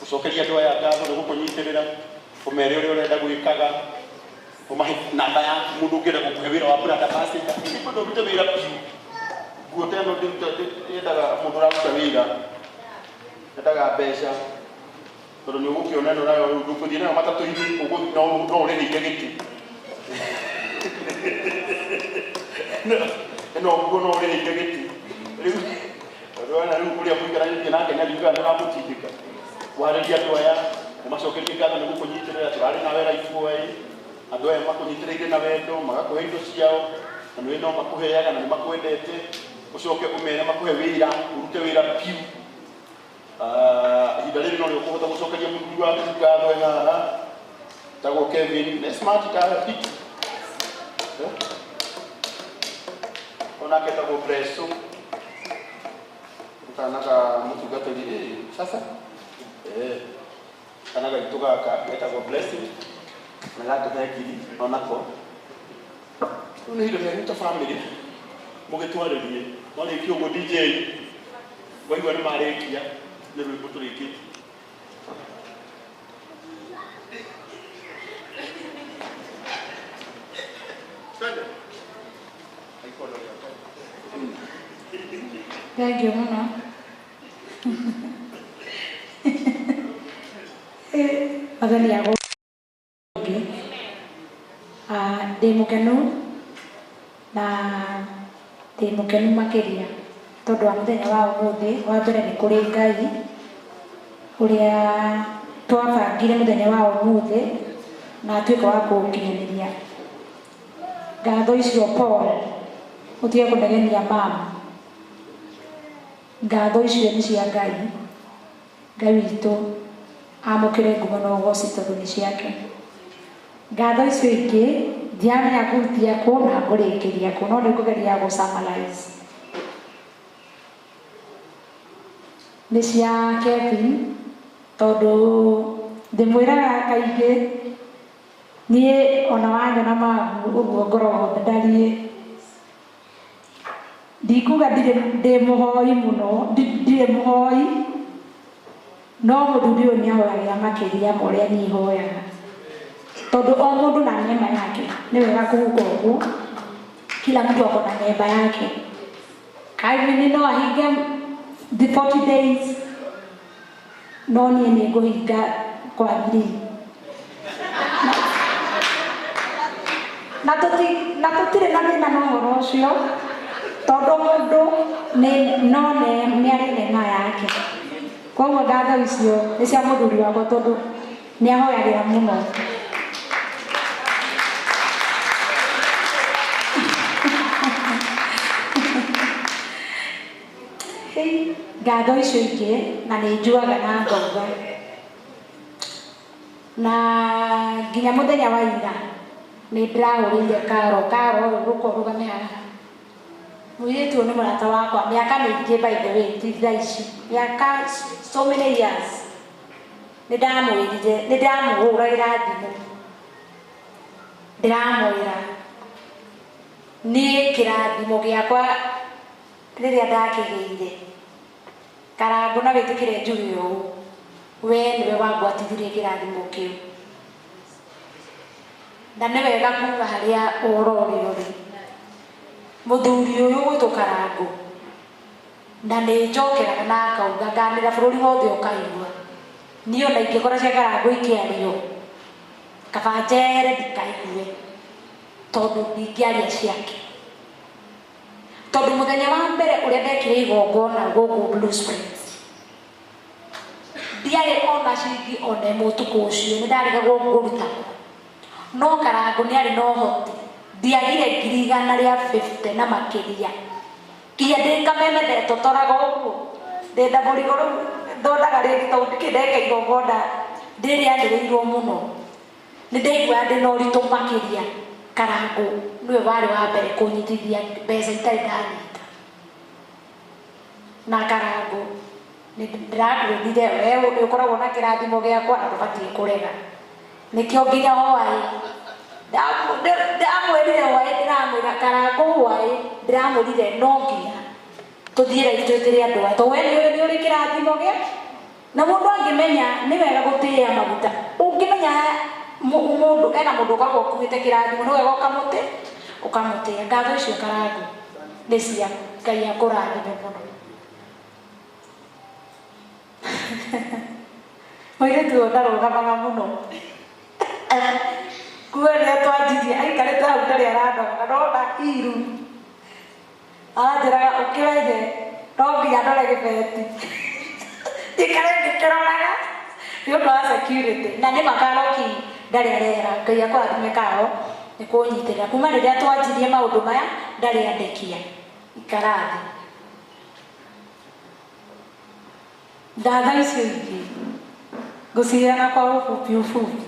ucokeria andũ aya ngatho nĩ gũkũnyitĩrĩra ũmere ũrĩa ũrenda gwĩkaga ũmahe namba ya mũndũ ũngĩenda gũkũhe wĩra wa brother pastor mũndũ ũrute wĩra biũ nguo ta ĩno yendaga mũndũ ũraruta wĩra yendaga mbeca tondũ nĩ ũgũkĩona ĩno nayo ndũgũthiĩ nayo matatũ-inĩ no ũrĩrĩire gĩtĩ ĩno nguo no ũrĩrĩire gĩtĩ rĩu rĩu kũrĩa mũikaranĩtie nake nĩ ariugaga nĩ ũramũtindĩka warĩria andũ aya nĩmacokerie ngatho nĩ gũkũnyitĩrĩra tũrarĩ nawe Lifeway andũ aya makũnyitĩrĩire na wendo magakũhe indo ciao na nĩ no makũheaga na nĩ makwendete ũcoke ũmere makũhe wĩra ũrute wĩra biũ ihinda rĩrĩ no rĩũkũhota gũcokeria mũthuri waku ngatho haha tagwo Kevin nĩ smart ta fit onake tagwo Preso kana ka mũtungatĩri sasa kana gaitũ gaka getagwo Blessing na gatũhe ngiri onako rĩu nĩ indo cia family mũgĩtwarĩrie mwarĩkia ũguo DJ waigua nĩ marĩkia nĩ rwĩmbo tũrĩkĩte Thank you mũno Magani yago ndĩ mũkenu na ndĩ mũkenu makĩria tondũ wa mũthenya wa ũmũthĩ wa mbere nĩ kũrĩ Ngai ũrĩa twabangire mũthenya wa ũmũthĩ na atuĩka wa kũũkinyanĩria. Ngatho icio Paul ũtige kũnegenia mama, ngatho icio nĩ cia Ngai. Ngai witũ amũkĩre ngumo na ũgooci tondũ nĩ ciake. Ngatho icio ingĩ ndiamenya kũrutia kũ na kũrĩkĩria kũ, no nĩ kũgeria gũ-summarize. Nĩ cia Kevin tondũ ndĩmwĩraga kaingĩ niĩ ona wanyona magu ũguo ngoragwo ndariĩ. Ndikuga ndĩ mũhoi mũno, ndirĩ mũhoi, no mũthuri ũyũ nĩ ahoyagĩra makĩria ma ũrĩa niĩ hoyaga tondũ o mũndũ na nyema yake. Nĩ wega kũhuka ũguo, kila mtu ako na nyemba yake. Kevin no ahinge the 40 days, no niĩ nĩ ngũhinga kwa 3 na tũtirĩ na thĩna na ũhoro ũcio tondũ mũndũ nĩ arĩ nena yake. Koguo ngatho icio nĩ cia mũthuri wakwa tondũ nĩ ahoyagĩra mũno. Ngatho icio ingĩ na nĩ njuaga na ngauga na nginya mũthenya wa ira nĩ ndĩrahũrĩire Karo rũkũrũgame haha. Mũirĩtu ũyũ nĩ mũrata wakwa mĩaka mĩingĩ by the way, ti thaa ici, mĩaka so many years. Nĩ ndamũhũragĩra thimũ ndĩramwĩra nĩ kĩrathimo gĩakwa rĩrĩa ndakĩgĩire. Karango na wĩtĩkĩre njuge ũũ, we nĩwe wangwatithirie kĩrathimo kĩu na nĩ wega kuga harĩa ũhoro ũrĩ ũrĩ. Mũthuri ũyũ gwĩtwo Karango na nĩ njokeraga na akauga nganĩra bũrũri wothe ũkaigua. Niĩ ona ingĩkora cia Karango ikĩario kaba njere ndikaigue tondũ ndingĩaria ciake. Tondũ mũthenya wa mbere ũrĩa ndekire igongona gũkũ Blue Springs ndiarĩ ona ciringi ona ĩmwe ũtukũ ũcio, nĩ ndarĩgagwo ngũruta. No Karango nĩ arĩ na ũhoti, ndiagire 150 na makĩria. Kia ndĩ kameme ndetotoraga ũguo ndenda mũrigo rĩu thondaga rĩngĩ tondũ ndĩkĩndeka igongona ndĩrĩanĩrĩirwo mũno. Nĩ ndaigua ndĩ na ũritũ makĩria. Karango nĩwe warĩ wa mbere kũnyitithia mbeca itarĩ ndanyita. Na Karango ndĩrakwĩrire we nĩ ũkoragwo na kĩrathimo gĩakwa na ndũbatiĩ kũrega. Nĩkĩo nginya hwaĩ ndamwĩrire hwaĩ ndĩramwĩra Karango hwaĩ ndĩramwĩrire no nginya tũthiĩ Life twĩtĩre andũ aya tondũ we nĩ ũrĩ kĩrathimo gĩa na mundu angimenya ni wega gutia maguta ungimenya mundu ena mundu kwa kuite kirathimo no wega ukamutia ngatho icio karangu ni cia Ngai akurathime muno Moiretu ndarugamaga muno kueria twanjirie aikarite hau ndari arandoga ndona iru anjiraga ukireje no nginya ndore gibeti ikare ndikiroraga nĩũndũ wa security na nĩ makaroki ndarĩ arera Ngai akũrathime kao nĩ kũnyitĩrĩra kuma rĩrĩa twanjirie maũndũ maya ndarĩ andĩkia ikarathi ndatha icio ingĩ ngũciheana kwa ũfupi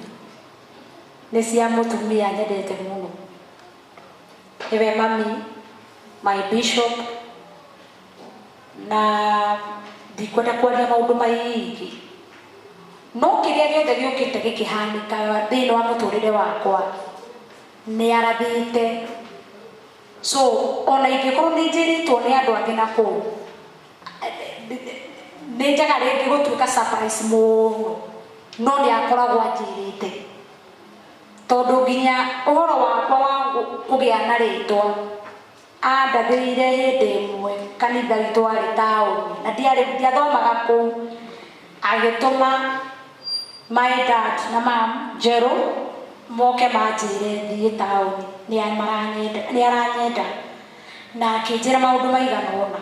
nĩ cia mũtumia nyendete mũno nĩwe mami my bishop na ndikwenda kwaria maũndũ maingĩ no kĩrĩa gĩothe gĩũkĩte gĩkĩhanĩka thĩinĩ wa mũtũrĩre wakwa nĩ arathĩte so ona ingĩkorwo nĩ njĩrĩtwo nĩ andũ angĩ na kũu nĩ njaga rĩngĩ gũtuĩka surprise mũno no nĩ akoragwo anjĩrĩte tondũ nginya ũhoro wakwa wa kũgĩa na rĩtwa andathĩire hĩndĩ ĩmwe kanitha witũ warĩ taũni na ndiathomaga kũu agĩtũma my dad na mam Njero moke manjĩre thiĩ taũni nĩ aranyenda na akĩnjĩra maũndũ maigana ũna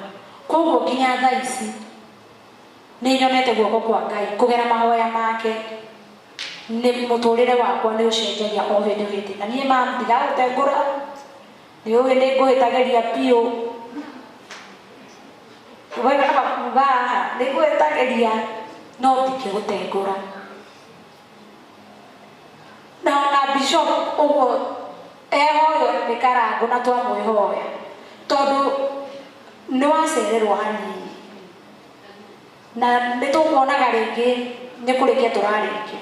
koguo nginya thaa ici nĩ nyonete guoko kwa Ngai kũgera mahoya make nĩ mũtũrĩre wakwa nĩ ũcenjagia o hĩndĩ na niĩ mam ndigagũtengũra nĩ ũĩ nĩ ngũhĩtagĩria biũ wega kuga haha nĩ ngũhĩtagĩria no ndingĩgũtengũra na bishop ũguo ehoyo nĩ Karangũ na twamwĩhoya tondũ nĩ wacererwo hanini na nĩ tũkuonaga rĩngĩ nĩ kũrĩkia tũrarĩkia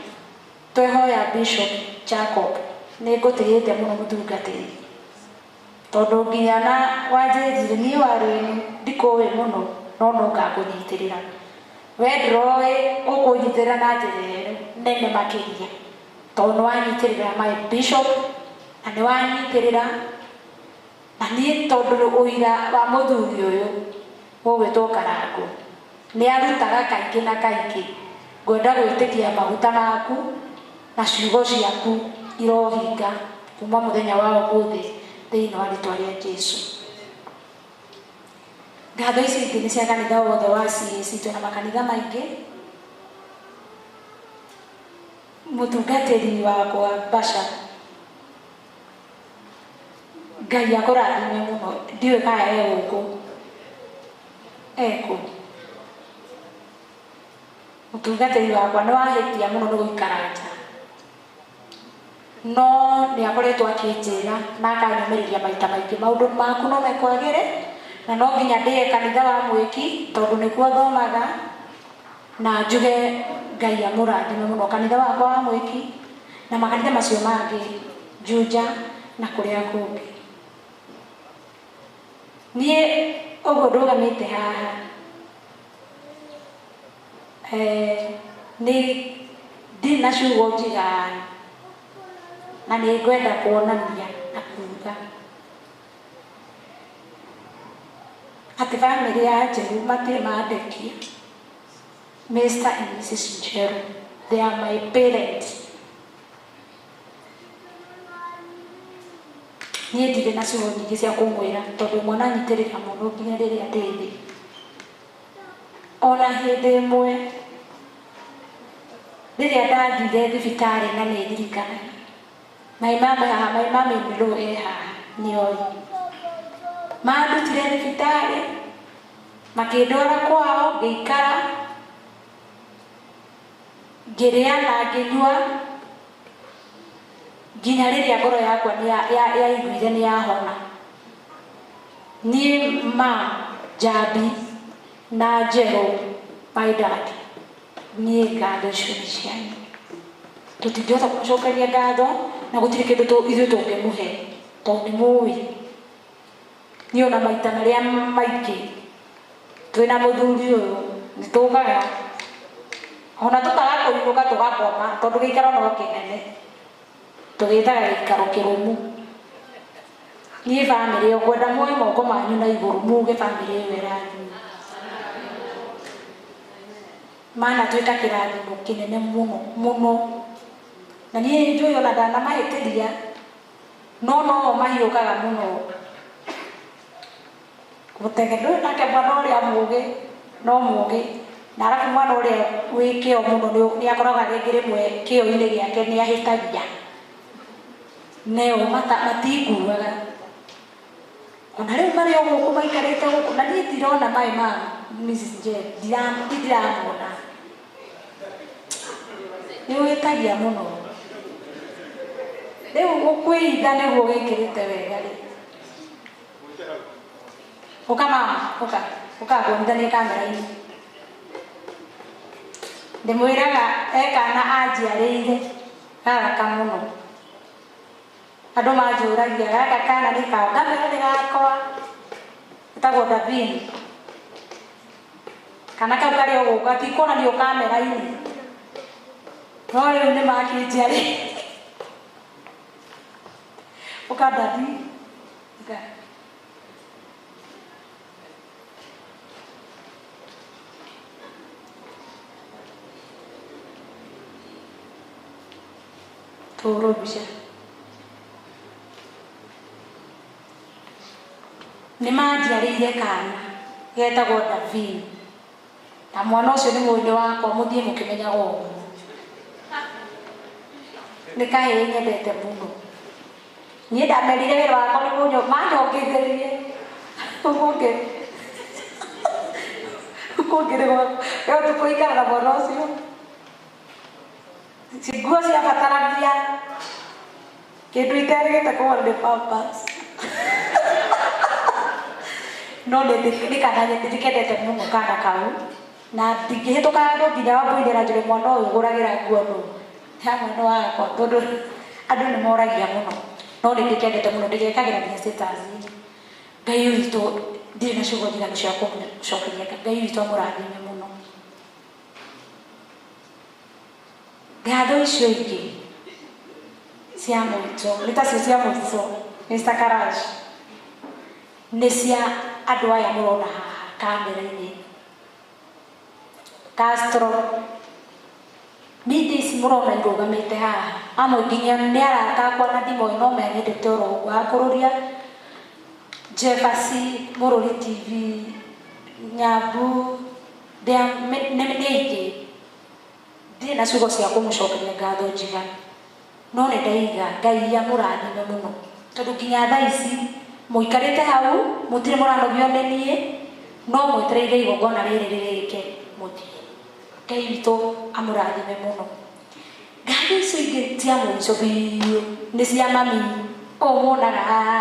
twehoya Bishop Jacob nĩ ngũtĩĩte mũno mũtungatĩri tondũ nginya na wanjĩrire niĩ warĩ ndikũĩ mũno no ngakũnyitĩrĩra we ndĩroĩ ũkũnyitĩrĩra na njĩra nene makĩria tondũ nĩ wanyitĩrĩra my bishop na nĩ wanyitĩrĩra na niĩ tondũ ũira wa mũthuri ũyũ ũgwĩtwo Karangũ nĩ arutaga kaingĩ na kaingĩ ngwenda gwĩtĩkia maguta maku na ciugo ciaku irohinga kuma mũthenya wa ũmũthĩ thĩinĩ wa rĩtwa rĩa Jesũ ngatho ici ingĩ nĩ cia kanitha wothe wa CAC twĩna makanitha maingĩ mũtungatĩri wakwa Basha Ngai akũrathime mũno ndiũĩ kana egũkũ mũtungatĩri wakwa nĩ wahĩtia mũno nĩ gũikara nja no nĩ akoretwo akĩnjĩra na akanyũmĩrĩria maita maingĩ maũndũ maku no mekwagĩre na no nginya ndĩe kanitha wa Mwĩki tondũ nĩkuo thomaga na njuge Ngai amũrathime mũno kanitha wakwa wa Mwĩki na makanitha macio mangĩ Juja na kũrĩa kũngĩ niĩ ũguo ndũgamĩte haha nĩ ndirĩ na ciugo njiganu na nĩ ngwenda kuonania na kuuga atĩ bamĩrĩ ya Njeru matirĩ mandĩkia Mr. and Mrs. Njeru they are my parents niĩ ndirĩ na ciugo nyingĩ cia kũmwĩra tondũ mwana anyitĩrĩra mũno nginya rĩrĩa ndĩthĩ ona hĩndĩ ĩmwe rĩrĩa ndathire thibitarĩ na nĩ ndirikanaga my mama Mĩrũ haha nĩoĩ mandutire thibitarĩ makĩndwara kwao ngĩikara ngĩrĩa na ngĩnyua nginya rĩrĩa ngoro yakwa yaiguire nĩ yahona niĩ ma Njambi na Njerũ my dad niĩ ngatho icio nĩ cianyu tũtingĩhota kũcokeria ngatho na gũtirĩ kĩndũ ithuĩ tũngĩmũhe tondũ nĩ mũĩ niĩ ona maita marĩa maingĩ twĩna mũthuri ũyũ nĩ tũgaga ona tukaga kuinuka tugakoma tondu gikaro no kinene tugitaga gikaro kirumu ni family yo kwenda moyo moko manyu na iguru muge family yo irathi mana twita kirathimo kinene muno na ni njoyo na dana mahitiria no mahiukaga muno gutegedo na ke bwana uria muge no muge na arafu mwana uria wikio muno ni akoraga ringire mwe kio-ini giake ni ahitagia neo matiguaga ona riu mari o guku maikarite guku na ni ndirona mai ma Mrs. J ndiramona ni uhitagia muno riu gukwĩitha nĩguo gĩkĩrĩte wega rĩ ũka mama ũka ngomithanie kamera-inĩ ndĩmwĩraga ekana anjiarĩire gagaka mũno andũ manjũragia gaka kana nĩ kao ngamera nĩ gakwa ĩtagwo Davini kana kau karĩ o gũkũ atikuonanio kamera-inĩ no rĩu nĩ makĩnjiarĩire uka Davi uka toro bisha ni manjiarĩire kana getagwo Davini na mwana ũcio nĩ mũndũ wakwa mũthiĩ mũkĩmenyaga ũguo nĩ kahĩĩ nyendete mũno ni ndamerire wĩra wakwa nĩ mũnyo manyongithĩrie ũkũngĩrĩ gwakwa rĩu tũkũikara na mwana ũcio nguo ciabatarania kĩndũ iterĩgĩte kũgũra nĩ pampers no nĩkendete mũno kana kau na ndingĩhĩtũka andũ nginya wambũithĩra njũrĩ mwana ũyũ ũgũragĩra nguo nũ hamwe nĩ wakwa tondũ andũ nĩ moragia mũno no nĩndĩkendete mũno ndĩgekagĩra nginya status-inĩ Ngai witũ ndirĩ na ciugo njiganu cia kũmũcokeria Ngai witũ amũrathime mũno ngatho icio ingĩ cia mũico nĩ tacio cia mũico Mr. Karaj nĩ cia andũ aya mũrona haha kamera-inĩ Castro media ici mũrona irũgamĩte haha amwe nginya nĩ arata akwa na ndimoĩ no menyendete oro ũguo akũrũria Jefferson Mũrũri TV Nyambu nĩ aingĩ ndirĩ na ciugo cia kũmũcokeria ngatho njiganu no nĩ ndaiga Ngai amũrathime mũno tondũ nginya thaa ici mũikarĩte hau mũtirĩ mũranogio nĩ niĩ no mwetereire igongona rĩrĩ rĩrĩke mũthiĩ Ngai witũ amũrathime mũno ngatho icio ingĩ cia mũico biũ nĩ cia mami ũũ muonaga haha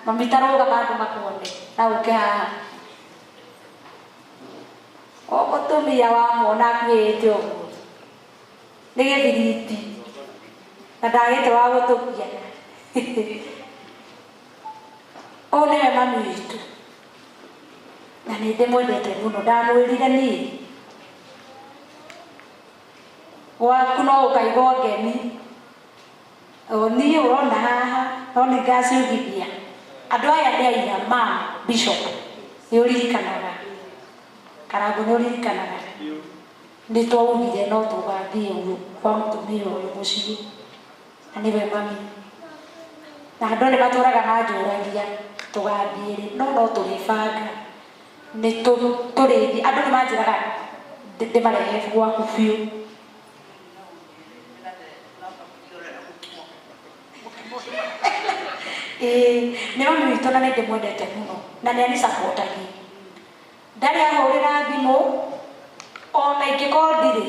mami tarũgama andũ makuone na ũke haha o mũtumia wamwona akuĩte ũguo nĩ gĩthiriti na ndagĩte wa gũtũkia ũũ nĩwe mami witũ na nĩ ndĩmwendete mũno ndamwĩrire niĩ gwaku no ũkaigua ngemi niĩ ũrona haha no nĩ ngaciugithia andũ aya nĩ aira ma Bishop nĩ ũririkanaga Karangũ nĩ ũririkanaga nĩ twaugire no tũgathiĩ ũguo kwa mũtumia ũyũ mũciĩ na nĩwe mami na andũ nĩ matũraga manjũragia tũgathiĩ rĩ no tũrĩbanga nĩ tũrĩthiĩ andũ nĩ manjĩraga ndĩmarehe gwaku biũ nĩ mami witũ na nĩ ndĩmwendete mũno na nĩ anicapotagi ndarĩ ahũrĩra thimũ ona ingĩkorwo ndirĩ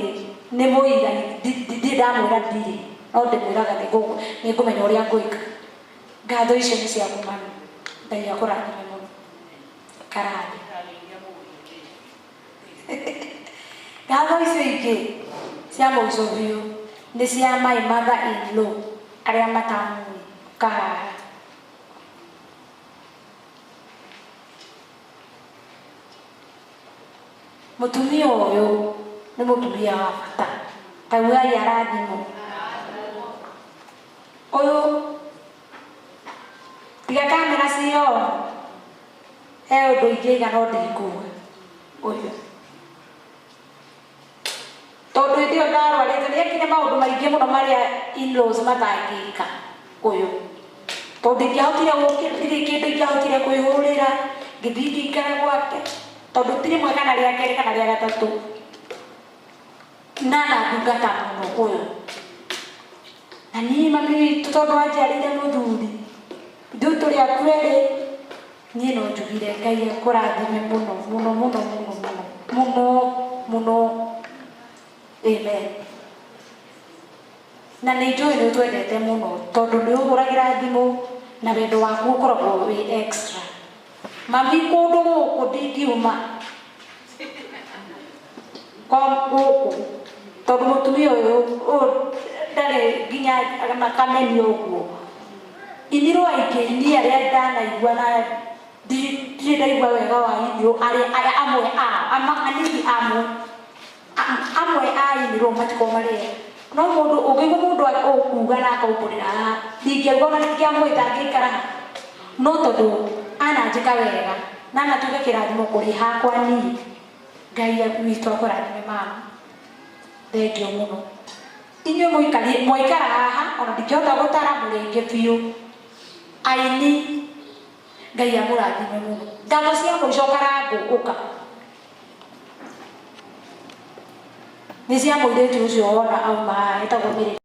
nĩ mũiga ndirĩ ndamwĩra ndirĩ no ndĩmwĩraga nĩ ngũmenya ũrĩa ngwĩka ngatho icio nĩ cia kumana Ngai akũrathime mũno Karathi ngatho icio ingĩ cia mũico biũ nĩ cia my mother in law arĩa matamũĩ kahaha mũtumia ũyũ nĩ mũtumia wa bata. Taugai arathimwo. Ũyũ tiga kamera cio he ũndũ ingĩiga no ndikuga ũyũ, tondũ hĩndĩ ĩyo ndarwarĩte nĩekire maũndũ maingĩ mũno marĩa in-laws matangĩka ũyũ, tondũ ndingĩahotire gũkĩra, ndirĩ kĩndũ ingĩahotire kwĩhũrĩra, ngĩthiĩ ngĩikara gwake, tondũ ti rĩmwe kana rĩa kerĩ kana rĩa gatatũ na ndungata mũno ũyũ. Na niĩ mami witũ tondũ anjiarĩire mũthuri, ithuĩ tũrĩ aku erĩ, niĩ no njugire Ngai akũrathime mũno mũno mũno mũno mũno mũno, amen. Na nĩ njũĩ nĩ ũtwendete mũno tondũ nĩ ũhũragĩra thimũ na wendo waku ũkoragwo wĩ extra. Mami kũndũ gũkũ ndingiuma kwa gũkũ tondũ mũtumia ũyũ ndarĩ nginya makameni ũguo. Inirwo aingĩ niĩ arĩa ndanaigua na ndirĩ ndaigua wega wa inirwo arĩa amwe ao anini amwe a inirwo matiko marĩa, no mũndũ ũngĩigua mũndũ ũkuga na akaumũrĩra haha ndingĩigua ona ndingĩamwĩta angĩikara, no tondũ ananjĩka wega na anatuĩka kĩrathimo kũrĩ hakwa niĩ. Ngai witũ akũrathime mama, thengiũ mũno. Inyuĩ mwaikara haha ona ndingĩhota gũtara mũrĩngĩ biũ, aini Ngai amũrathime mũno. Ngatho cia mũico Karangũ ũka nĩ cia mũirĩtu ũcio wona auma haha etagwo Mĩrĩ.